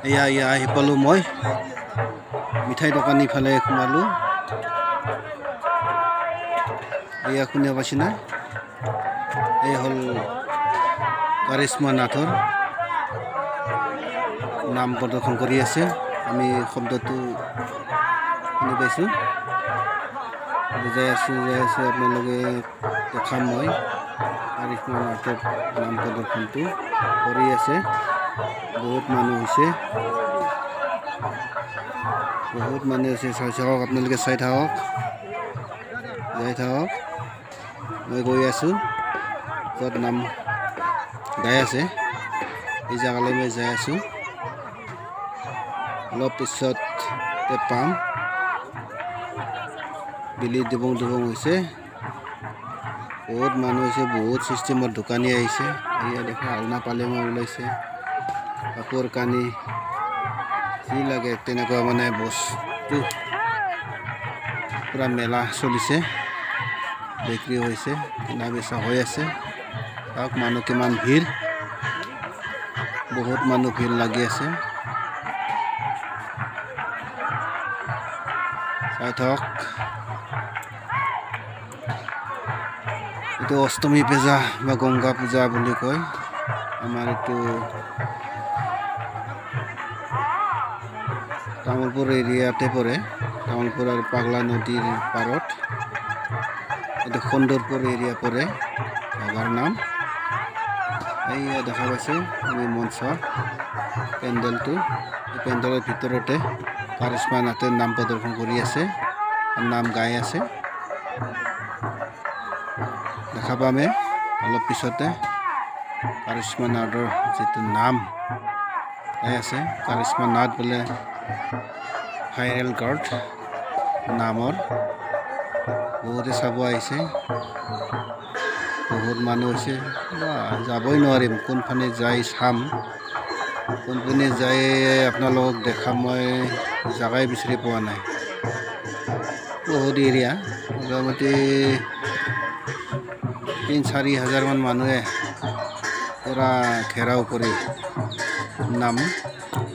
এয়া আহি পালোঁ মই মিঠাই দোকান ইফালে সোমালোঁ। এয়া শুনি পাইছেনে? এই হ'ল কাৰিশ্মা নাথৰ নাম প্ৰদৰ্শন কৰি আছে। আমি শব্দটো শুনি পাইছোঁ। যাই আছোঁ আপোনালোকে দেখাম মই কাৰিশ্মা নাথৰ নাম প্ৰদৰ্শনটো কৰি আছে। বহুত মানুহ হৈছে, চাই থাকক আপোনালোকে, চাই থাকক, যাই থাকক। মই গৈ আছোঁ য'ত নাম গাই আছে, এই জেগালৈ মই যাই আছোঁ। অলপ পিছত পাম। বিলি দুবং হৈছে, বহুত মানুহ হৈছে, বহুত চিষ্টেমৰ দোকানী আহিছে। এয়া দেখা আলনা পালেঙৰ ওলাইছে, কাপোৰ কানি যি লাগে তেনেকুৱা মানে বস্তু পুৰা মেলা চলিছে, বিক্ৰী হৈছে, কিনা বেচা হৈ আছে। তাক মানুহ কিমান ভিৰ, বহুত মানুহ ভিৰ লাগি আছে। চাই থাকক। এইটো অষ্টমী পূজা বা গংগা পূজা বুলি কয়। আমাৰ এইটো তামোলপুৰ এৰিয়াতে পৰে, তামোলপুৰ আৰু পাগলা নদীৰ পাৰত। এইটো সুন্দৰপুৰ এৰিয়া পৰে, জাগাৰ নাম। এইয়া দেখা পাইছে আমি মঞ্চ পেণ্ডেলটো, এই পেণ্ডেলৰ ভিতৰতে কাৰিশ্মা নাথে নাম প্ৰদৰ্শন কৰি আছে, নাম গাই আছে। দেখা পামে অলপ পিছতে কাৰিশ্মা নাথৰ যিটো নাম গাই আছে। কাৰিশ্মা নাথ বোলে ভাইৰেল গাৰ্ড নামৰ, বহুতে চাব আহিছে, বহুত মানুহ হৈছে। যাবই নোৱাৰিম, কোনফালে যাই চাম, কোনপিনে যাই আপোনালোকক দেখাম, মই জাগাই বিচাৰি পোৱা নাই। বহুত এৰিয়া, মোটামুটি ৩-৪ হাজাৰমান মানুহে পূৰা ঘেৰাও কৰি নাম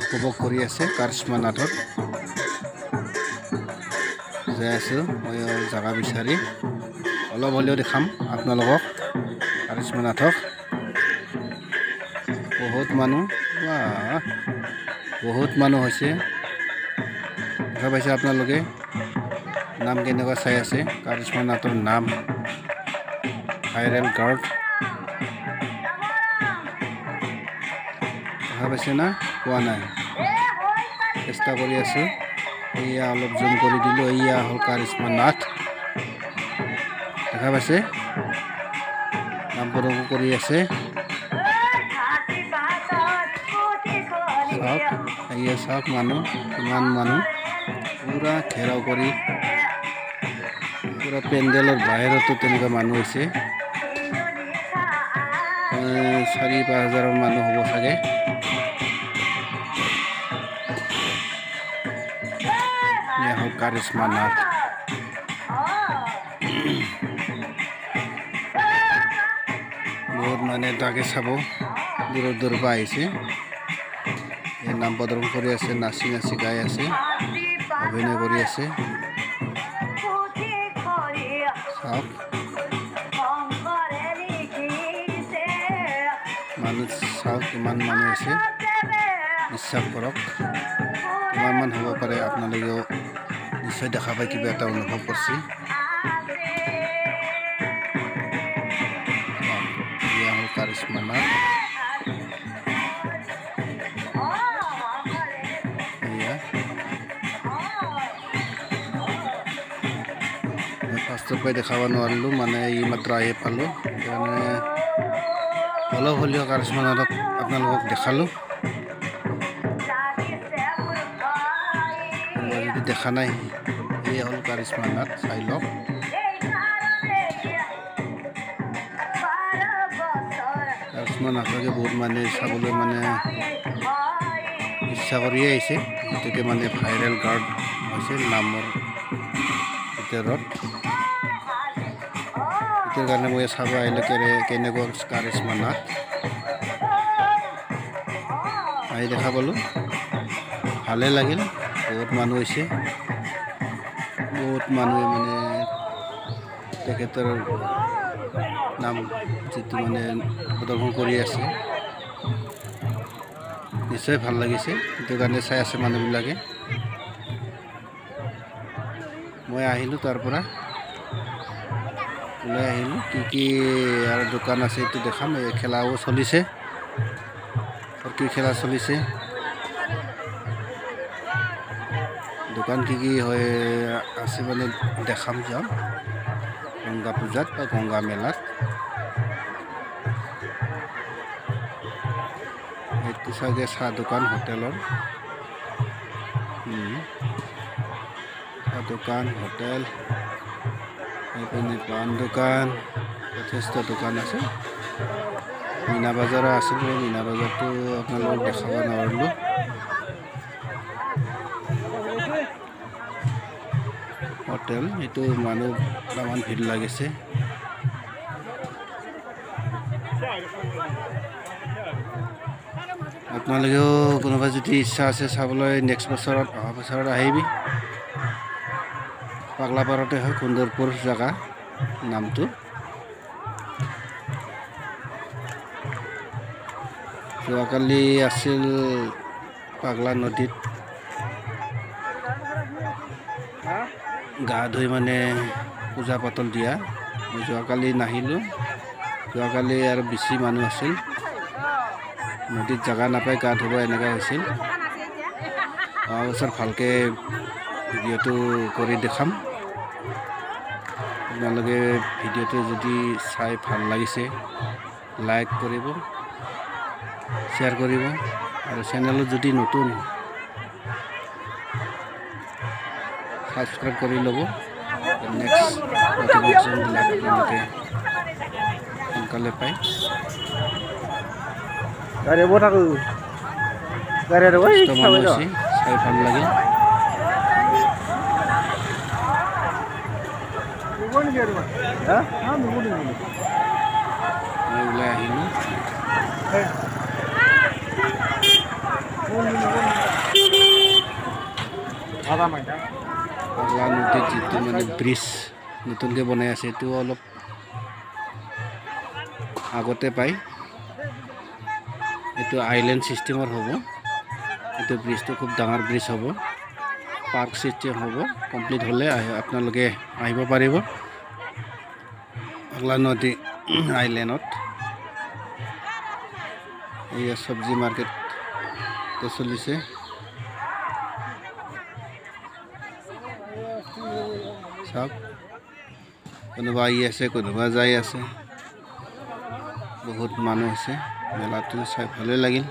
উপভোগ কৰি আছে কাৰিশ্মা নাথৰ। যাই আছোঁ মই জাগা বিচাৰি, অলপ হ'লেও দেখাম আপোনালোকক কাৰিশ্মা নাথক। বহুত মানুহ হৈছে, দেখা পাইছে আপোনালোকে। নাম কেনেকুৱা চাই আছে, কাৰিশ্মা নাথৰ নাম ভাইৰেল গাৰ্ড। দেখা পাইছে না? পোৱা নাই, চেষ্টা কৰি আছোঁ। এয়া অলপ জুম কৰি দিলোঁ, এয়া হ'ল কাৰিশ্মা নাথ। দেখা পাইছে নাম প্ৰদৰ্শন কৰি আছে। চাওক, এয়া চাওক মানুহ, কিমান মানুহ পুৰা ঘেৰাও কৰি, পুৰা পেণ্ডেলৰ বাহিৰতো তেনেকুৱা মানুহ হৈছে। ৪-৫ হাজাৰ মানুহ হ'ব চাগে। এয়া হ'ল কাৰিশ্মা নাথ। বহুত মানুহে তাকে চাব দূৰৰ পৰা আহিছে। এই নাম প্ৰদৰ্শন কৰি আছে, নাচি নাচি গাই আছে, অভিনয় কৰি আছে। চাওক মানুহ, চাওক কিমান মানুহ আছে, বিশ্বাস কৰক। কিমান মান হ'ব পাৰে আপোনালোকেও নিশ্চয় দেখা পাই কিবা এটা অনুভৱ কৰিছে। এয়া হ'ল কাৰিশ্মা নাথ। ফাৰ্ষ্টৰ পৰাই দেখাব নোৱাৰিলোঁ, মানে এই মাত্ৰ আহি পালোঁ, সেইকাৰণে অলপ হ'লেও কাৰিশ্মা নাথক আপোনালোকক দেখালোঁ। যদি দেখা নাই, এয়া হ'ল কাৰিশ্মা নাথ, চাই লওক। কাৰিশ্মা নাথকে বহুত মানুহে চাবলৈ মানে ইচ্ছা কৰিয়ে আহিছে, গতিকে মানে ভাইৰেল গাৰ্ড হৈছে নামৰ ভিতৰত। সেইটোৰ কাৰণে মই চাব আহিলোঁ কেনেকুৱা কাৰিশ্মা নাথ আহি দেখা পালোঁ। ভালে লাগিল বহুত মানুহ হৈছে বহুত মানুহে মানে তেখেতৰ নাম যেটো মানে প্ৰদৰ্শন কৰি আছে নিশ্চয় ভাল লাগিছে সেইটো কাৰণে চাই আছে মানুহবিলাকে মই আহিলোঁ তাৰ পৰা ওলাই আহিলোঁ কি আৰু দোকান আছে এইটো দেখাম এই খেলাও চলিছে আৰু কি খেলা চলিছে দোকান কি হয় আছে মানে দেখাম যাম গংগা পূজাত বা গংগা মেলাত এইটো চাগে চাহ দোকান হোটেলৰ চাহ দোকান হোটেল এইপিনে পান দোকান যথেষ্ট দোকান আছে মীনা বজাৰ আছে মীনা বজাৰটো আপোনালোকক দেখাব নোৱাৰিলোঁ হোটেল এইটো মানুহ তামান ভিৰ লাগিছে আপোনালোকেও কোনোবা যদি ইচ্ছা আছে চাবলৈ নেক্সট বছৰত অহা বছৰত আহিবি পাগলাপাৰতে হয় সুন্দৰপুৰ জেগা নামটো যোৱাকালি আছিল পাগলা নদীত গা ধুই মানে পূজা পাতল দিয়া মই যোৱাকালি নাহিলোঁ যোৱাকালি আৰু বেছি মানুহ আছিল নদীত জাগা নাপাই গা ধুব এনেকুৱা হৈছিল অহা বছৰ ভালকৈ ভিডিঅ'টো কৰি দেখাম আপোনালোকে ভিডিঅ'টো যদি চাই ভাল লাগিছে লাইক কৰিব শ্বেয়াৰ কৰিব আৰু চেনেলত যদি নতুন সাবস্ক্ৰাইব কৰি ল'ব নেক্সট নটিফিকেশ্যনবিলাক আপোনালোকে সোনকালে পায় গাড়ী বৈ থাকোঁ গাড়ী মানুহ আছে চাই ভাল লাগিল মই ওলাই আহিলোঁ পাগলা নদীত যিটো মানে ব্ৰিজ নতুনকৈ বনাই আছে এইটো অলপ আগতে পায় এইটো আইলেণ্ড ছিষ্টেমৰ হ'ব এইটো ব্ৰিজটো খুব ডাঙৰ ব্ৰিজ হ'ব পাৰ্ক ছিষ্টেম হ'ব কমপ্লিট হ'লে আপোনালোকে আহিব পাৰিব পাগলা নদী আইলেণ্ডত এয়া চব্জি মাৰ্কেটটো চলিছে চাওক কোনোবা আহি আছে কোনোবা যাই আছে বহুত মানুহ আছে মেলাটো চাই ভালেই লাগিল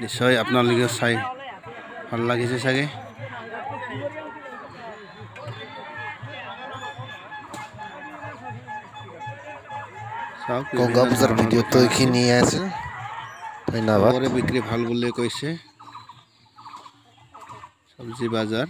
নিশ্চয় আপোনালোকেও চাই ভাল লাগিছে চাগে চাওক গংগা পূজাৰ ভিডিঅ'টো এইখিনিয়ে আছিল ধন্যবাদ বিক্ৰী ভাল বুলি কৈছে চব্জি বজাৰ